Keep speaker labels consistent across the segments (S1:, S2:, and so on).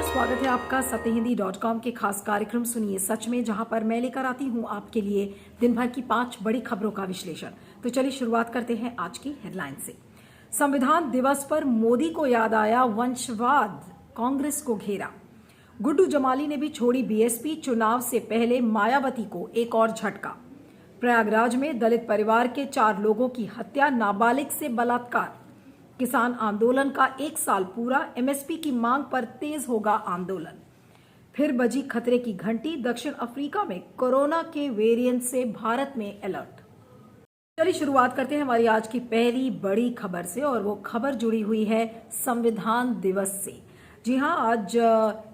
S1: स्वागत है आपका सत्यहिंदी.com के खास कार्यक्रम सुनिए सच में, जहां पर मैं लेकर आती हूं आपके लिए दिन भर की 5 बड़ी खबरों का विश्लेषण। तो चलिए शुरुआत करते हैं आज की हेडलाइन से। संविधान दिवस पर मोदी को याद आया वंशवाद, कांग्रेस को घेरा। गुड्डू जमाली ने भी छोड़ी बीएसपी, चुनाव से पहले मायावती को एक और झटका। प्रयागराज में दलित परिवार के 4 लोगों की हत्या, नाबालिग से बलात्कार। किसान आंदोलन का 1 साल पूरा, एमएसपी की मांग पर तेज होगा आंदोलन। फिर बजी खतरे की घंटी, दक्षिण अफ्रीका में कोरोना के वेरिएंट से भारत में अलर्ट। चलिए शुरुआत करते हैं हमारी आज की पहली बड़ी खबर से, और वो खबर जुड़ी हुई है संविधान दिवस से। जी हां, आज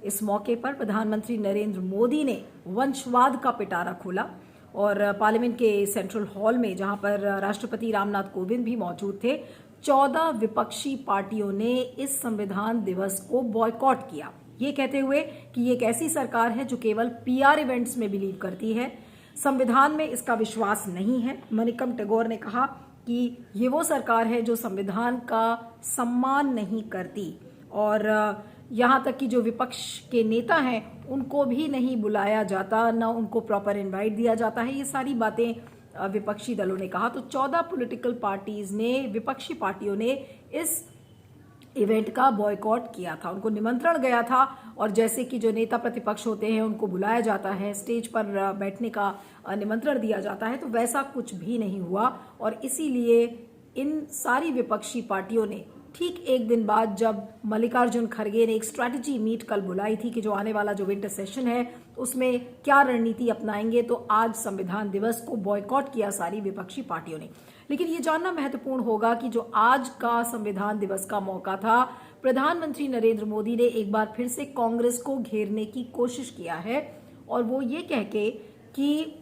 S1: इस मौके पर प्रधानमंत्री नरेंद्र मोदी ने वंशवाद का पिटारा खोला और पार्लियामेंट के सेंट्रल हॉल में, जहां पर राष्ट्रपति रामनाथ कोविंद भी मौजूद थे, 14 विपक्षी पार्टियों ने इस संविधान दिवस को बॉयकॉट किया, ये कहते हुए कि ये एक ऐसी सरकार है जो केवल पीआर इवेंट्स में बिलीव करती है, संविधान में इसका विश्वास नहीं है। मनिकम टैगोर ने कहा कि ये वो सरकार है जो संविधान का सम्मान नहीं करती, और यहाँ तक कि जो विपक्ष के नेता हैं उनको भी नहीं बुलाया जाता, न उनको प्रॉपर इनवाइट दिया जाता है। ये सारी बातें विपक्षी दलों ने कहा। तो 14 पॉलिटिकल पार्टीज ने, विपक्षी पार्टियों ने इस इवेंट का बॉयकॉट किया था। उनको निमंत्रण गया था, और जैसे कि जो नेता प्रतिपक्ष होते हैं उनको बुलाया जाता है, स्टेज पर बैठने का निमंत्रण दिया जाता है, तो वैसा कुछ भी नहीं हुआ। और इसीलिए इन सारी विपक्षी पार्टियों ने ठीक एक दिन बाद, जब मल्लिकार्जुन खड़गे ने एक स्ट्रैटेजी मीट कल बुलाई थी कि जो आने वाला जो विंटर सेशन है उसमें क्या रणनीति अपनाएंगे, तो आज संविधान दिवस को बॉयकॉट किया सारी विपक्षी पार्टियों ने। लेकिन ये जानना महत्वपूर्ण होगा कि जो आज का संविधान दिवस का मौका था, प्रधानमंत्री नरेंद्र मोदी ने एक बार फिर से कांग्रेस को घेरने की कोशिश किया है, और वो ये कह के कि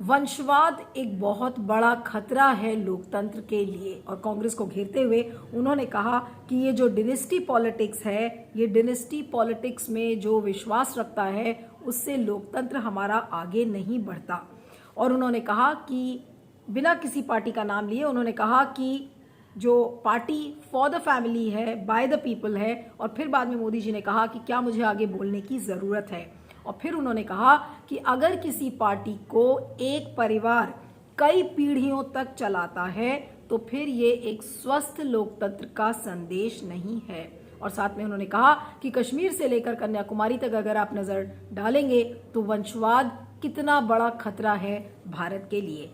S1: वंशवाद एक बहुत बड़ा खतरा है लोकतंत्र के लिए। और कांग्रेस को घेरते हुए उन्होंने कहा कि ये जो डिनेस्टी पॉलिटिक्स है, ये डिनेस्टी पॉलिटिक्स में जो विश्वास रखता है उससे लोकतंत्र हमारा आगे नहीं बढ़ता। और उन्होंने कहा कि बिना किसी पार्टी का नाम लिए, उन्होंने कहा कि जो पार्टी फॉर द फैमिली है, बाय द पीपल है। और फिर बाद में मोदी जी ने कहा कि क्या मुझे आगे बोलने की जरूरत है। और फिर उन्होंने कहा कि अगर किसी पार्टी को एक परिवार कई पीढ़ियों तक चलाता है तो फिर ये एक स्वस्थ लोकतंत्र का संदेश नहीं है। और साथ में उन्होंने कहा कि कश्मीर से लेकर कन्याकुमारी तक अगर आप नजर डालेंगे तो वंशवाद कितना बड़ा खतरा है भारत के लिए।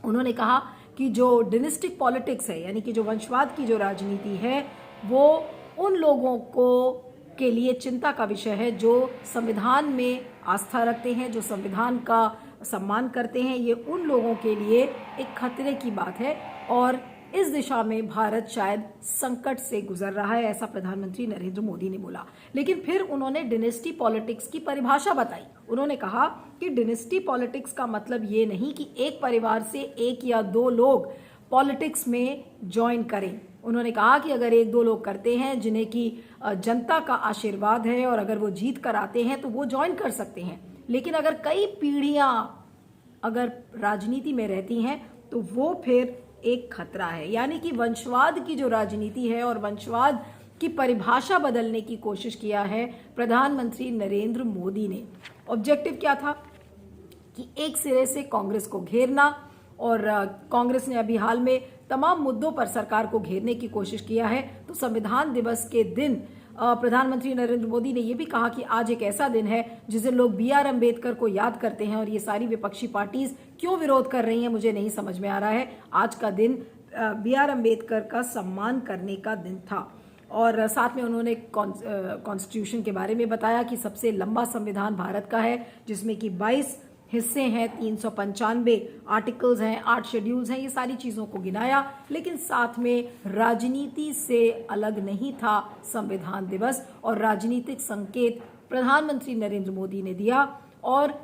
S1: उन्होंने कहा कि जो डिनेस्टिक पॉलिटिक्स है, यानी कि जो वंशवाद की जो राजनीति है, वो उन लोगों को के लिए चिंता का विषय है जो संविधान में आस्था रखते हैं, जो संविधान का सम्मान करते हैं। ये उन लोगों के लिए एक खतरे की बात है, और इस दिशा में भारत शायद संकट से गुजर रहा है, ऐसा प्रधानमंत्री नरेंद्र मोदी ने बोला। लेकिन फिर उन्होंने डिनेस्टी पॉलिटिक्स की परिभाषा बताई। उन्होंने कहा कि डिनेस्टी पॉलिटिक्स का मतलब ये नहीं कि एक परिवार से 1 या 2 लोग पॉलिटिक्स में ज्वाइन करें। उन्होंने कहा कि अगर 1-2 लोग करते हैं जिन्हें की जनता का आशीर्वाद है, और अगर वो जीत कर आते हैं तो वो ज्वाइन कर सकते हैं। लेकिन अगर कई पीढ़ियां अगर राजनीति में रहती हैं तो वो फिर एक खतरा है। यानी कि वंशवाद की जो राजनीति है और वंशवाद की परिभाषा बदलने की कोशिश किया है प्रधानमंत्री नरेंद्र मोदी ने। ऑब्जेक्टिव क्या था कि एक सिरे से कांग्रेस को घेरना, और कांग्रेस ने अभी हाल में तमाम मुद्दों पर सरकार को घेरने की कोशिश किया है। तो संविधान दिवस के दिन प्रधानमंत्री नरेंद्र मोदी ने यह भी कहा कि आज एक ऐसा दिन है जिस दिन लोग बीआर अंबेडकर को याद करते हैं, और ये सारी विपक्षी पार्टीज क्यों विरोध कर रही हैं मुझे नहीं समझ में आ रहा है। आज का दिन बीआर अंबेडकर का सम्मान करने का दिन था। और साथ में उन्होंने कॉन्स्टिट्यूशन के बारे में बताया कि सबसे लंबा संविधान भारत का है, जिसमें कि 22 हिस्से हैं, 395 आर्टिकल्स हैं, 8 शेड्यूल्स हैं, ये सारी चीजों को गिनाया। लेकिन साथ में राजनीति से अलग नहीं था संविधान दिवस, और राजनीतिक संकेत प्रधानमंत्री नरेंद्र मोदी ने दिया। और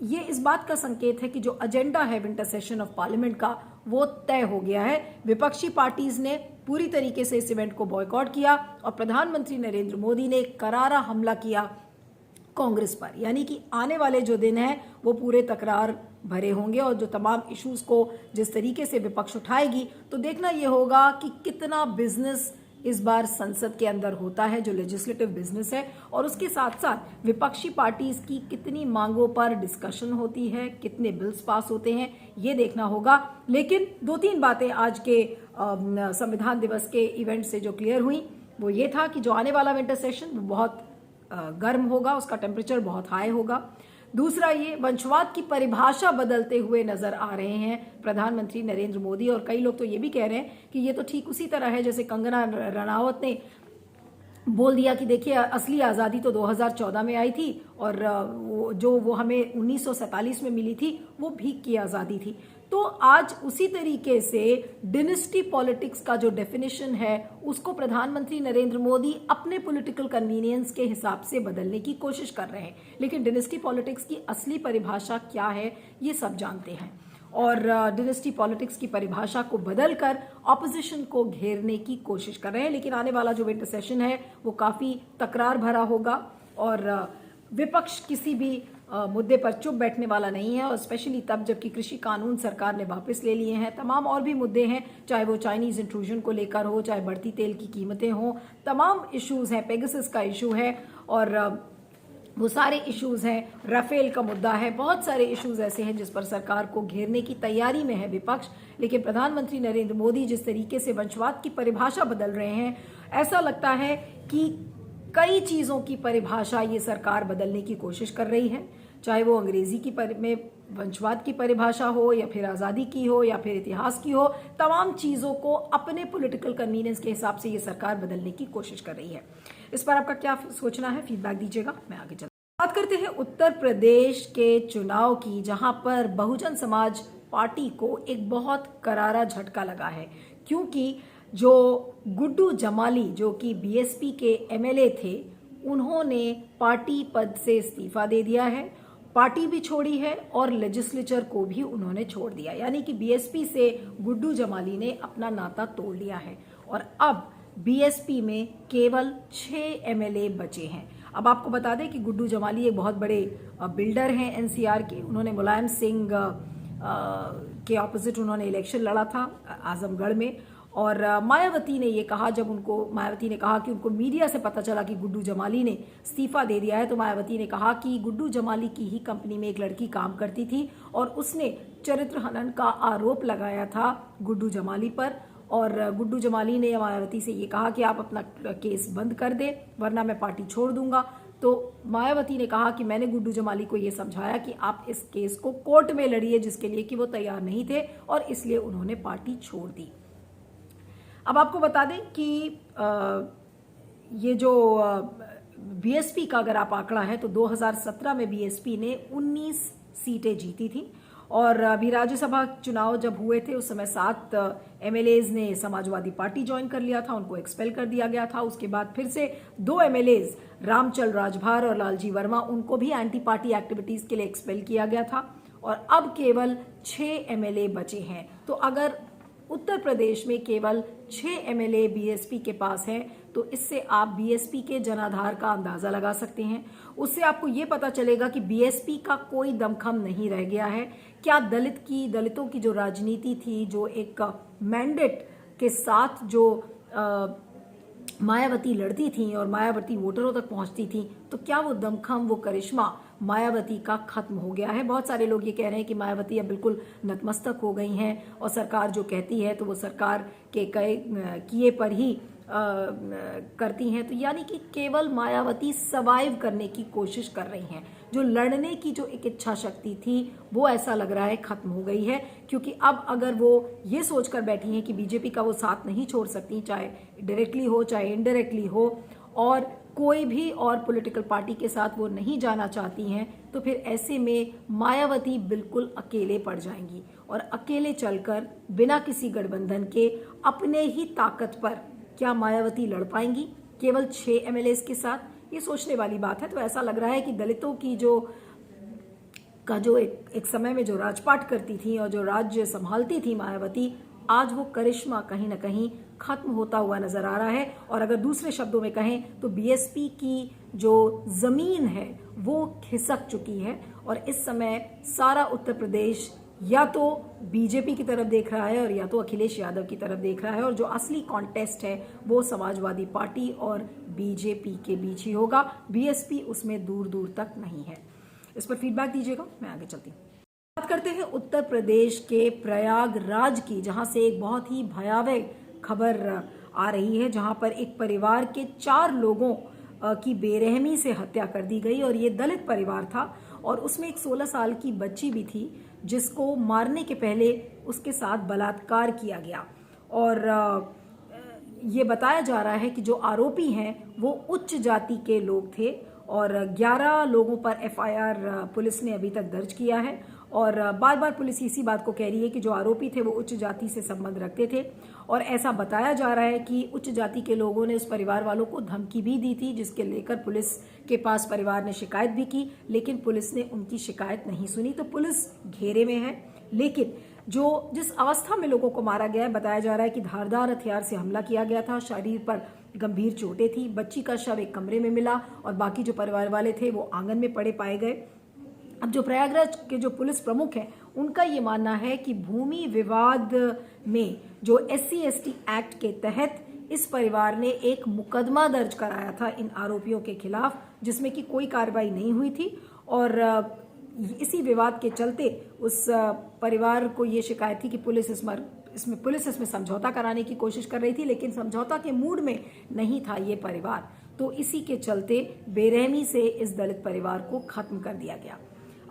S1: ये इस बात का संकेत है कि जो एजेंडा है विंटर सेशन ऑफ पार्लियामेंट का, वो तय हो गया है। विपक्षी पार्टीज ने पूरी तरीके से इस इवेंट को बॉयकॉट किया, और प्रधानमंत्री नरेंद्र मोदी ने करारा हमला किया कांग्रेस पर। यानी कि आने वाले जो दिन हैं वो पूरे तकरार भरे होंगे, और जो तमाम इश्यूज को जिस तरीके से विपक्ष उठाएगी, तो देखना ये होगा कि कितना बिजनेस इस बार संसद के अंदर होता है, जो लेजिस्लेटिव बिजनेस है, और उसके साथ साथ विपक्षी पार्टीज की कितनी मांगों पर डिस्कशन होती है, कितने बिल्स पास होते हैं, ये देखना होगा। लेकिन 2-3 बातें आज के संविधान दिवस के इवेंट से जो क्लियर हुई वो ये था कि जो आने वाला विंटर सेशन वो बहुत गर्म होगा, उसका टेम्परेचर बहुत हाई होगा। दूसरा, ये वंशवाद की परिभाषा बदलते हुए नजर आ रहे हैं प्रधानमंत्री नरेंद्र मोदी, और कई लोग तो ये भी कह रहे हैं कि ये तो ठीक उसी तरह है जैसे कंगना रनावत ने बोल दिया कि देखिए असली आज़ादी तो 2014 में आई थी, और वो हमें 1947 में मिली थी वो भीख की आज़ादी थी। तो आज उसी तरीके से डिनेस्टी पॉलिटिक्स का जो डेफिनेशन है उसको प्रधानमंत्री नरेंद्र मोदी अपने पॉलिटिकल कन्वीनियंस के हिसाब से बदलने की कोशिश कर रहे हैं। लेकिन डिनेस्टी पॉलिटिक्स की असली परिभाषा क्या है ये सब जानते हैं, और डिनेस्टी पॉलिटिक्स की परिभाषा को बदलकर ऑपोजिशन को घेरने की कोशिश कर रहे हैं। लेकिन आने वाला जो विंटर सेशन है वो काफ़ी तकरार भरा होगा, और विपक्ष किसी भी मुद्दे पर चुप बैठने वाला नहीं है, और स्पेशली तब जबकि कृषि कानून सरकार ने वापस ले लिए हैं। तमाम और भी मुद्दे हैं, चाहे वो चाइनीज इंट्रूजन को लेकर हो, चाहे बढ़ती तेल की कीमतें हों, तमाम इश्यूज हैं, पेगासस का इशू है, और वो सारे इश्यूज हैं, राफेल का मुद्दा है, बहुत सारे इश्यूज ऐसे हैं जिस पर सरकार को घेरने की तैयारी में है विपक्ष। लेकिन प्रधानमंत्री नरेंद्र मोदी जिस तरीके से वंशवाद की परिभाषा बदल रहे हैं, ऐसा लगता है कि कई चीज़ों की परिभाषा ये सरकार बदलने की कोशिश कर रही है, चाहे वो अंग्रेजी में वंशवाद की परिभाषा हो, या फिर आज़ादी की हो, या फिर इतिहास की हो। तमाम चीज़ों को अपने पॉलिटिकल कन्वीनियंस के हिसाब से ये सरकार बदलने की कोशिश कर रही है। इस पर आपका क्या सोचना है, फीडबैक दीजिएगा। मैं आगे बात करते हैं उत्तर प्रदेश के चुनाव की, जहां पर बहुजन समाज पार्टी को एक बहुत करारा झटका लगा है, क्योंकि जो गुड्डू जमाली जो कि बीएसपी के एमएलए थे, उन्होंने पार्टी पद से इस्तीफा दे दिया है, पार्टी भी छोड़ी है और लेजिस्लेचर को भी उन्होंने छोड़ दिया। यानी कि बीएसपी से गुड्डू जमाली ने अपना नाता तोड़ लिया है, और अब बीएसपी में केवल 6 एमएलए बचे हैं। अब आपको बता दें कि गुड्डू जमाली एक बहुत बड़े बिल्डर हैं एनसीआर के। उन्होंने मुलायम सिंह के ऑपोजिट उन्होंने इलेक्शन लड़ा था आजमगढ़ में, और मायावती ने ये कहा, जब मायावती ने कहा कि उनको मीडिया से पता चला कि गुड्डू जमाली ने इस्तीफा दे दिया है, तो मायावती ने कहा कि गुड्डू जमाली की ही कंपनी में एक लड़की काम करती थी और उसने चरित्र हनन का आरोप लगाया था गुड्डू जमाली पर, और गुड्डू जमाली ने मायावती से ये कहा कि आप अपना केस बंद कर दें वरना मैं पार्टी छोड़ दूंगा। तो मायावती ने कहा कि मैंने गुड्डू जमाली को ये समझाया कि आप इस केस को कोर्ट में लड़िए, जिसके लिए कि वो तैयार नहीं थे, और इसलिए उन्होंने पार्टी छोड़ दी। अब आपको बता दें कि ये जो बीएसपी का अगर आप आंकड़ा है तो 2017 में बीएसपी ने 19 सीटें जीती थी, और अभी राज्यसभा चुनाव जब हुए थे उस समय 7 एमएलएज ने समाजवादी पार्टी ज्वाइन कर लिया था, उनको एक्सपेल कर दिया गया था। उसके बाद फिर से 2 एमएलएज रामचल राजभार और लालजी वर्मा, उनको भी एंटी पार्टी एक्टिविटीज के लिए एक्सपेल किया गया था, और अब केवल 6 एमएलए बचे हैं। तो अगर उत्तर प्रदेश में केवल 6 एमएलए बीएसपी के पास हैं, तो इससे आप बीएसपी के जनाधार का अंदाजा लगा सकते हैं। उससे आपको ये पता चलेगा कि बीएसपी का कोई दमखम नहीं रह गया है। क्या दलितों की जो राजनीति थी, जो एक मैंडेट के साथ जो मायावती लड़ती थी और मायावती वोटरों तक पहुंचती थी, तो क्या वो दमखम, वो करिश्मा मायावती का खत्म हो गया है? बहुत सारे लोग ये कह रहे हैं कि मायावती अब बिल्कुल नतमस्तक हो गई हैं, और सरकार जो कहती है तो वो सरकार के किए पर ही करती हैं। तो यानी कि केवल मायावती सर्वाइव करने की कोशिश कर रही हैं। जो लड़ने की जो एक इच्छा शक्ति थी वो ऐसा लग रहा है खत्म हो गई है, क्योंकि अब अगर वो ये सोचकर बैठी हैं कि बीजेपी का वो साथ नहीं छोड़ सकती, चाहे डायरेक्टली हो चाहे इनडायरेक्टली हो, और कोई भी और पॉलिटिकल पार्टी के साथ वो नहीं जाना चाहती हैं, तो फिर ऐसे में मायावती बिल्कुल अकेले पड़ जाएंगी, और अकेले चलकर बिना किसी गठबंधन के अपने ही ताकत पर क्या मायावती लड़ पाएंगी केवल 6 एमएलएस के साथ? ये सोचने वाली बात है। तो ऐसा लग रहा है कि दलितों की जो एक समय में जो राजपाट करती थी और जो राज्य संभालती थी मायावती, आज वो करिश्मा कहीं ना कहीं खत्म होता हुआ नजर आ रहा है। और अगर दूसरे शब्दों में कहें तो बीएसपी की जो जमीन है वो खिसक चुकी है, और इस समय सारा उत्तर प्रदेश या तो बीजेपी की तरफ देख रहा है और या तो अखिलेश यादव की तरफ देख रहा है, और जो असली कॉन्टेस्ट है वो समाजवादी पार्टी और बीजेपी के बीच ही होगा। बीएसपी उसमें दूर दूर तक नहीं है। इस पर फीडबैक दीजिएगा, मैं आगे चलती हूँ। बात करते हैं उत्तर प्रदेश के प्रयागराज की, जहां से एक बहुत ही भयावह खबर आ रही है, जहां पर एक परिवार के 4 लोगों की बेरहमी से हत्या कर दी गई। और ये दलित परिवार था और उसमें एक 16 साल की बच्ची भी थी जिसको मारने के पहले उसके साथ बलात्कार किया गया। और ये बताया जा रहा है कि जो आरोपी हैं वो उच्च जाति के लोग थे और 11 लोगों पर एफआईआर पुलिस ने अभी तक दर्ज किया है। और बार बार पुलिस इसी बात को कह रही है कि जो आरोपी थे वो उच्च जाति से संबंध रखते थे, और ऐसा बताया जा रहा है कि उच्च जाति के लोगों ने उस परिवार वालों को धमकी भी दी थी, जिसके लेकर पुलिस के पास परिवार ने शिकायत भी की, लेकिन पुलिस ने उनकी शिकायत नहीं सुनी। तो पुलिस घेरे में है। लेकिन जिस अवस्था में लोगों को मारा गया है, बताया जा रहा है कि धारदार हथियार से हमला किया गया था, शरीर पर गंभीर चोटें थी, बच्ची का शव एक कमरे में मिला और बाकी जो परिवार वाले थे वो आंगन में पड़े पाए गए। अब जो प्रयागराज के जो पुलिस प्रमुख हैं, उनका ये मानना है कि भूमि विवाद में जो SC/ST एक्ट के तहत इस परिवार ने एक मुकदमा दर्ज कराया था इन आरोपियों के खिलाफ, जिसमें कि कोई कार्रवाई नहीं हुई थी। और इसी विवाद के चलते उस परिवार को ये शिकायत थी कि पुलिस इसमें समझौता कराने की कोशिश कर रही थी, लेकिन समझौता के मूड में नहीं था ये परिवार। तो इसी के चलते बेरहमी से इस दलित परिवार को खत्म कर दिया गया।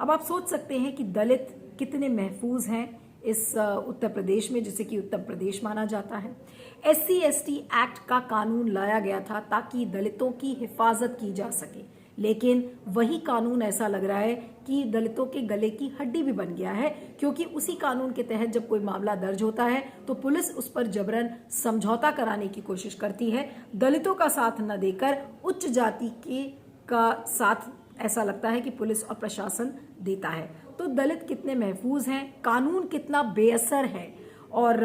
S1: अब आप सोच सकते हैं कि दलित कितने महफूज हैं इस उत्तर प्रदेश में, जिसे कि उत्तर प्रदेश माना जाता है। SC/ST एक्ट का कानून लाया गया था ताकि दलितों की हिफाजत की जा सके, लेकिन वही कानून ऐसा लग रहा है कि दलितों के गले की हड्डी भी बन गया है, क्योंकि उसी कानून के तहत जब कोई मामला दर्ज होता है तो पुलिस उस पर जबरन समझौता कराने की कोशिश करती है, दलितों का साथ न देकर उच्च जाति का साथ ऐसा लगता है कि पुलिस और प्रशासन देता है। तो दलित कितने महफूज हैं, कानून कितना बेअसर है, और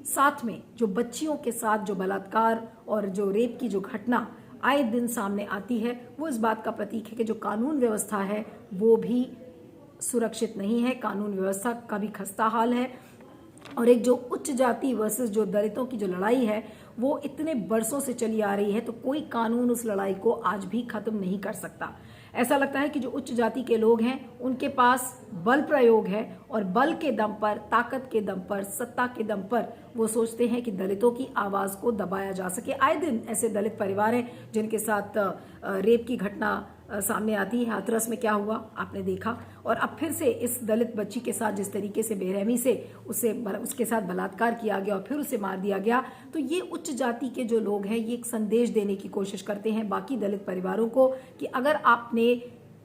S1: साथ में जो बच्चियों के साथ जो बलात्कार और जो रेप की जो घटना आए दिन सामने आती है, वो इस बात का प्रतीक है कि जो कानून व्यवस्था है वो भी सुरक्षित नहीं है, कानून व्यवस्था का भी खस्ता हाल है। और एक जो उच्च जाति वर्सेस जो दलितों की जो लड़ाई है वो इतने बरसों से चली आ रही है, तो कोई कानून उस लड़ाई को आज भी खत्म नहीं कर सकता। ऐसा लगता है कि जो उच्च जाति के लोग हैं उनके पास बल प्रयोग है, और बल के दम पर, ताकत के दम पर, सत्ता के दम पर वो सोचते हैं कि दलितों की आवाज को दबाया जा सके। आए दिन ऐसे दलित परिवार हैं जिनके साथ रेप की घटना सामने आती है। हाथरस में क्या हुआ आपने देखा, और अब फिर से इस दलित बच्ची के साथ जिस तरीके से बेरहमी से उसके साथ बलात्कार किया गया और फिर उसे मार दिया गया। तो ये उच्च जाति के जो लोग हैं ये एक संदेश देने की कोशिश करते हैं बाकी दलित परिवारों को कि अगर आपने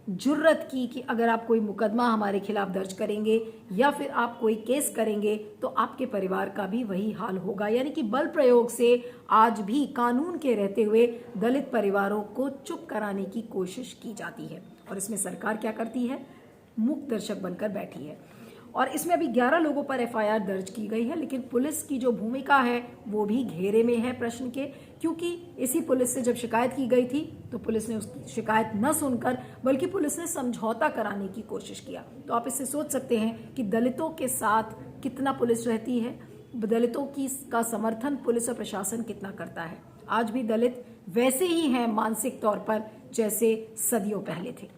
S1: जुर्रत की कि अगर आप कोई मुकदमा हमारे खिलाफ दर्ज करेंगे या फिर आप कोई केस करेंगे तो आपके परिवार का भी वही हाल होगा। यानी कि बल प्रयोग से आज भी कानून के रहते हुए दलित परिवारों को चुप कराने की कोशिश की जाती है, और इसमें सरकार क्या करती है, मूक दर्शक बनकर बैठी है। और इसमें अभी 11 लोगों पर एफआईआर दर्ज की गई है, लेकिन पुलिस की जो भूमिका है वो भी घेरे में है प्रश्न के, क्योंकि इसी पुलिस से जब शिकायत की गई थी तो पुलिस ने उसकी शिकायत न सुनकर बल्कि पुलिस ने समझौता कराने की कोशिश किया। तो आप इससे सोच सकते हैं कि दलितों के साथ कितना पुलिस रहती है, दलितों का समर्थन पुलिस और प्रशासन कितना करता है। आज भी दलित वैसे ही हैं मानसिक तौर पर जैसे सदियों पहले थे।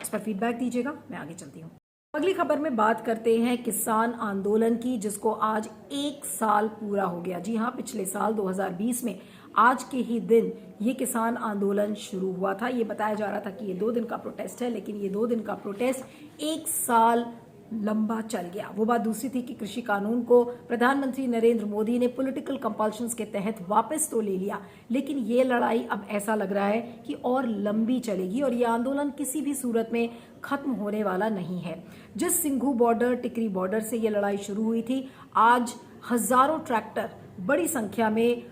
S1: इस पर फीडबैक दीजिएगा, मैं आगे चलती हूँ। अगली खबर में बात करते हैं किसान आंदोलन की, जिसको आज 1 साल पूरा हो गया। जी हाँ, पिछले साल 2020 में आज के ही दिन ये किसान आंदोलन शुरू हुआ था। ये बताया जा रहा था कि ये 2 दिन का प्रोटेस्ट है, लेकिन ये 2 दिन का प्रोटेस्ट 1 साल लंबा चल गया। वो बात दूसरी थी कि कृषि कानून को प्रधानमंत्री नरेंद्र मोदी ने पॉलिटिकल कंपल्शंस के तहत वापस तो ले लिया, लेकिन ये लड़ाई अब ऐसा लग रहा है कि और लंबी चलेगी और ये आंदोलन किसी भी सूरत में खत्म होने वाला नहीं है। जिस सिंघू बॉर्डर, टिकरी बॉर्डर से ये लड़ाई शुरू हुई थी, आज हजारों ट्रैक्टर बड़ी संख्या में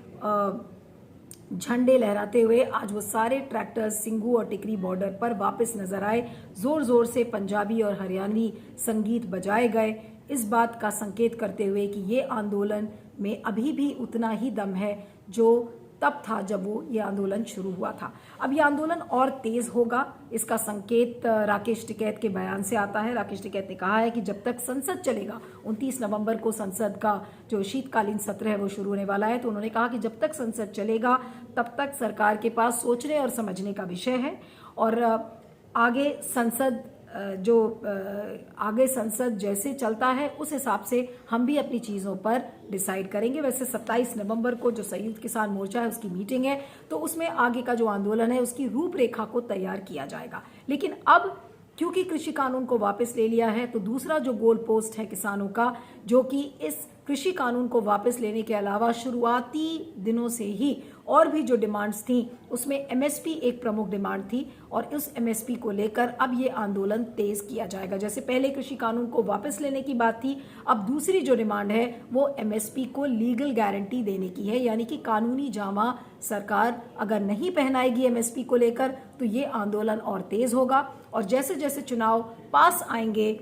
S1: झंडे लहराते हुए आज वो सारे ट्रैक्टर्स सिंघू और टिकरी बॉर्डर पर वापस नजर आए। जोर जोर से पंजाबी और हरियाणवी संगीत बजाए गए, इस बात का संकेत करते हुए कि ये आंदोलन में अभी भी उतना ही दम है जो तब था जब वो ये आंदोलन शुरू हुआ था। अब ये आंदोलन और तेज होगा, इसका संकेत राकेश टिकैत के बयान से आता है। राकेश टिकैत ने कहा है कि जब तक संसद चलेगा, 29 नवंबर को संसद का जो शीतकालीन सत्र है वो शुरू होने वाला है, तो उन्होंने कहा कि जब तक संसद चलेगा तब तक सरकार के पास सोचने और समझने का विषय है और आगे संसद जैसे चलता है उस हिसाब से हम भी अपनी चीज़ों पर डिसाइड करेंगे। वैसे 27 नवंबर को जो संयुक्त किसान मोर्चा है उसकी मीटिंग है, तो उसमें आगे का जो आंदोलन है उसकी रूपरेखा को तैयार किया जाएगा। लेकिन अब क्योंकि कृषि कानून को वापस ले लिया है, तो दूसरा जो गोल पोस्ट है किसानों का, जो कि इस कृषि कानून को वापस लेने के अलावा शुरुआती दिनों से ही और भी जो डिमांड्स थी उसमें एमएसपी एक प्रमुख डिमांड थी और उस एमएसपी को लेकर अब ये आंदोलन तेज किया जाएगा। जैसे पहले कृषि कानून को वापस लेने की बात थी, अब दूसरी जो डिमांड है वो एमएसपी को लीगल गारंटी देने की है, यानी कि कानूनी जामा सरकार अगर नहीं पहनाएगी एमएसपी को लेकर तो ये आंदोलन और तेज होगा और जैसे जैसे चुनाव पास आएंगे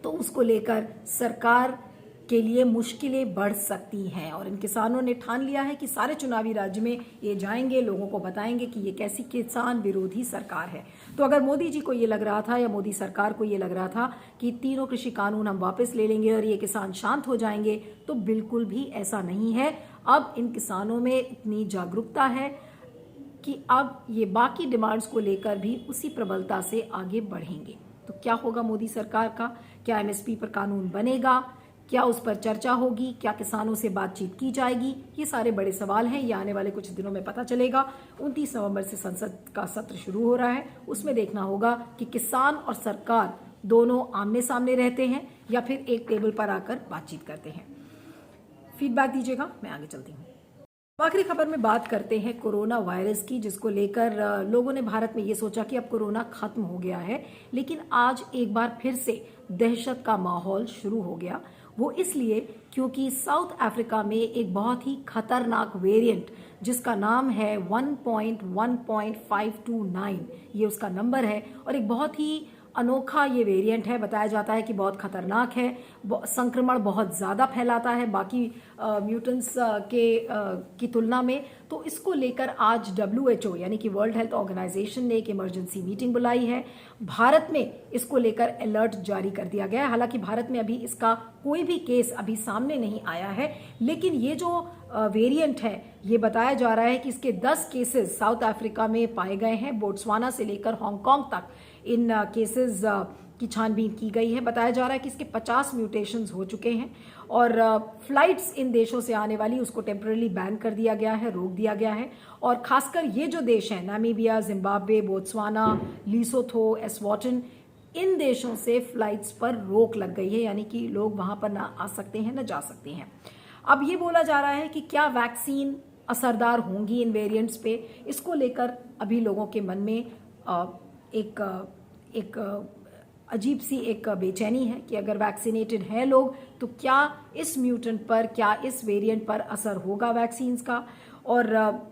S1: तो उसको लेकर सरकार के लिए मुश्किलें बढ़ सकती हैं। और इन किसानों ने ठान लिया है कि सारे चुनावी राज्य में ये जाएंगे, लोगों को बताएंगे कि ये कैसी किसान विरोधी सरकार है। तो अगर मोदी जी को ये लग रहा था या मोदी सरकार को ये लग रहा था कि तीनों कृषि कानून हम वापस ले लेंगे और ये किसान शांत हो जाएंगे, तो बिल्कुल भी ऐसा नहीं है। अब इन किसानों में इतनी जागरूकता है कि अब ये बाकी डिमांड्स को लेकर भी उसी प्रबलता से आगे बढ़ेंगे। तो क्या होगा मोदी सरकार का? क्या एमएसपी पर कानून बनेगा? क्या उस पर चर्चा होगी? क्या किसानों से बातचीत की जाएगी? ये सारे बड़े सवाल हैं, ये आने वाले कुछ दिनों में पता चलेगा। 29 नवंबर से संसद का सत्र शुरू हो रहा है, उसमें देखना होगा कि किसान और सरकार दोनों आमने सामने रहते हैं या फिर एक टेबल पर आकर बातचीत करते हैं। फीडबैक दीजिएगा, मैं आगे चलती हूँ। आखिरी खबर में बात करते हैं कोरोना वायरस की, जिसको लेकर लोगों ने भारत में ये सोचा कि अब कोरोना खत्म हो गया है, लेकिन आज एक बार फिर से दहशत का माहौल शुरू हो गया। वो इसलिए क्योंकि साउथ अफ्रीका में एक बहुत ही खतरनाक वेरिएंट जिसका नाम है 1.1.529, ये उसका नंबर है और एक बहुत ही अनोखा ये वेरिएंट है। बताया जाता है कि बहुत खतरनाक है, संक्रमण बहुत ज़्यादा फैलाता है बाकी म्यूटेंट्स की तुलना में। तो इसको लेकर आज WHO यानी कि वर्ल्ड हेल्थ ऑर्गेनाइजेशन ने एक इमरजेंसी मीटिंग बुलाई है। भारत में इसको लेकर अलर्ट जारी कर दिया गया है। हालांकि भारत में अभी इसका कोई भी केस अभी सामने नहीं आया है, लेकिन ये जो वेरिएंट है ये बताया जा रहा है कि इसके 10 केसेस साउथ अफ्रीका में पाए गए हैं। बोट्सवाना से लेकर हांगकांग तक इन केसेस की छानबीन की गई है। बताया जा रहा है कि इसके 50 म्यूटेशंस हो चुके हैं और फ्लाइट्स इन देशों से आने वाली उसको टेम्पररी बैन कर दिया गया है, रोक दिया गया है। और खासकर ये जो देश हैं, नामीबिया, जिम्बाब्वे, बोत्सवाना, लीसोथो, एस्वाटिन, इन देशों से फ्लाइट्स पर रोक लग गई है, यानी कि लोग वहां पर ना आ सकते हैं ना जा सकते हैं। अब ये बोला जा रहा है कि क्या वैक्सीन असरदार होंगी इन वेरिएंट्स पे, इसको लेकर अभी लोगों के मन में एक अजीब सी एक बेचैनी है कि अगर वैक्सीनेटेड हैं लोग तो क्या इस म्यूटेंट पर, क्या इस वेरिएंट पर असर होगा वैक्सीन्स का, और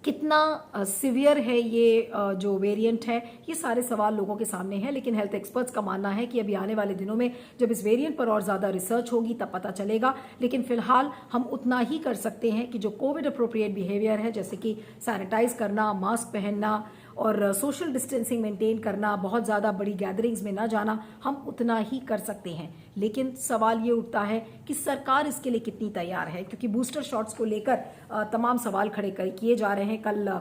S1: कितना सिवियर है ये जो वेरिएंट है। ये सारे सवाल लोगों के सामने हैं, लेकिन हेल्थ एक्सपर्ट्स का मानना है कि अभी आने वाले दिनों में जब इस वेरिएंट पर और ज़्यादा रिसर्च होगी तब पता चलेगा। लेकिन फिलहाल हम उतना ही कर सकते हैं कि जो कोविड अप्रोप्रिएट बिहेवियर है, जैसे कि सैनिटाइज करना, मास्क पहनना और सोशल डिस्टेंसिंग मेंटेन करना, बहुत ज़्यादा बड़ी गैदरिंग्स में ना जाना, हम उतना ही कर सकते हैं। लेकिन सवाल ये उठता है कि सरकार इसके लिए कितनी तैयार है, क्योंकि बूस्टर शॉट्स को लेकर तमाम सवाल खड़े किए जा रहे हैं। कल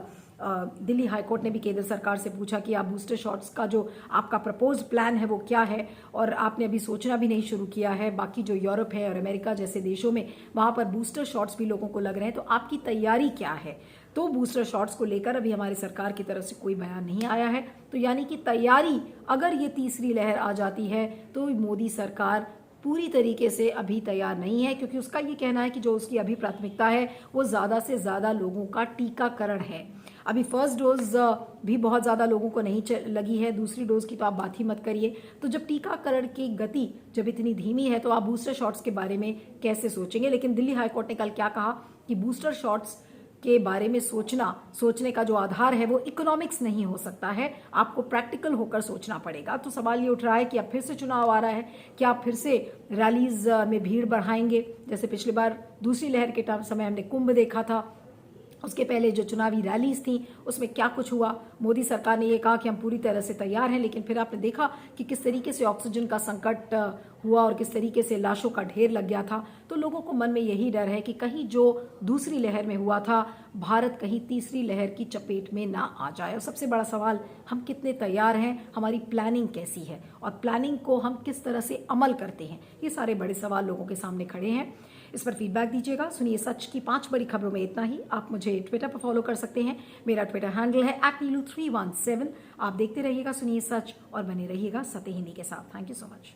S1: दिल्ली हाईकोर्ट ने भी केंद्र सरकार से पूछा कि आप बूस्टर शॉट्स का जो आपका प्रपोज प्लान है वो क्या है, और आपने अभी सोचना भी नहीं शुरू किया है। बाकी जो यूरोप है और अमेरिका जैसे देशों में वहां पर बूस्टर शॉट्स भी लोगों को लग रहे हैं, तो आपकी तैयारी क्या है? तो बूस्टर शॉट्स को लेकर अभी हमारी सरकार की तरफ से कोई बयान नहीं आया है। तो यानी कि तैयारी, अगर ये तीसरी लहर आ जाती है तो मोदी सरकार पूरी तरीके से अभी तैयार नहीं है, क्योंकि उसका ये कहना है कि जो उसकी अभी प्राथमिकता है वो ज़्यादा से ज़्यादा लोगों का टीकाकरण है। अभी फर्स्ट डोज भी बहुत ज़्यादा लोगों को नहीं लगी है, दूसरी डोज की तो आप बात ही मत करिए। तो जब टीकाकरण की गति जब इतनी धीमी है तो आप बूस्टर शॉट्स के बारे में कैसे सोचेंगे? लेकिन दिल्ली हाईकोर्ट ने कल क्या कहा कि बूस्टर शॉट्स के बारे में सोचने का जो आधार है वो इकोनॉमिक्स नहीं हो सकता है, आपको प्रैक्टिकल होकर सोचना पड़ेगा। तो सवाल ये उठ रहा है कि अब फिर से चुनाव आ रहा है, क्या आप फिर से रैलीज में भीड़ बढ़ाएंगे? जैसे पिछली बार दूसरी लहर के समय हमने कुंभ देखा था, उसके पहले जो चुनावी रैलीज थी उसमें क्या कुछ हुआ। मोदी सरकार ने ये कहा कि हम पूरी तरह से तैयार हैं, लेकिन फिर आपने देखा कि किस तरीके से ऑक्सीजन का संकट हुआ और किस तरीके से लाशों का ढेर लग गया था। तो लोगों को मन में यही डर है कि कहीं जो दूसरी लहर में हुआ था, भारत कहीं तीसरी लहर की चपेट में ना आ जाए। और सबसे बड़ा सवाल, हम कितने तैयार हैं, हमारी प्लानिंग कैसी है और प्लानिंग को हम किस तरह से अमल करते हैं, ये सारे बड़े सवाल लोगों के सामने खड़े हैं। इस पर फीडबैक दीजिएगा। सुनिए सच की 5 बड़ी खबरों में इतना ही। आप मुझे ट्विटर पर फॉलो कर सकते हैं, मेरा ट्विटर हैंडल है @neelu317। आप देखते रहिएगा सुनिए सच और बने रहिएगा सत्य हिंदी के साथ। Thank you so much.